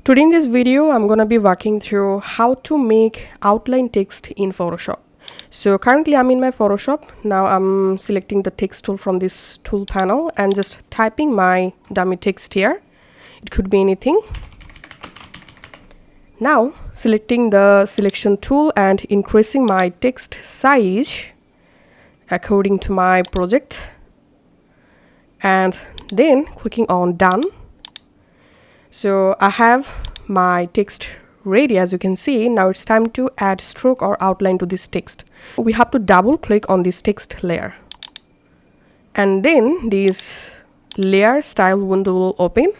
Today in this video, I'm gonna be walking through how to make outline text in Photoshop. So currently I'm in my Photoshop. Now I'm selecting the text tool from this tool panel and just typing my dummy text here. It could be anything. Now selecting the selection tool and increasing my text size according to my project, and then clicking on done. So I have my text ready, as you can see. Now it's time to add stroke or outline to this text. We have to double click on this text layer, and then this layer style window will open.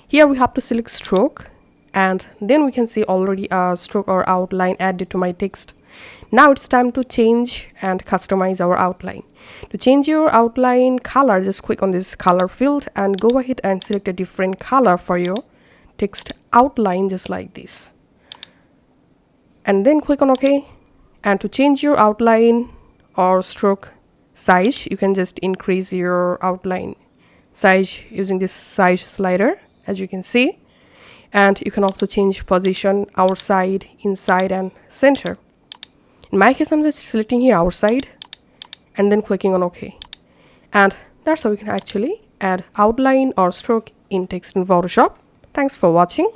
Here we have to select stroke, and then we can see already a stroke or outline added to my text. Now it's time to change and customize our outline. To change your outline color, just click on this color field and go ahead and select a different color for your text outline, just like this, and then click on OK. And to change your outline or stroke size, you can just increase your outline size using this size slider, as you can see. And you can also change position outside, inside, and center. In my case, I'm just selecting here outside and then clicking on OK. And that's how we can actually add outline or stroke in text in Photoshop. Thanks for watching.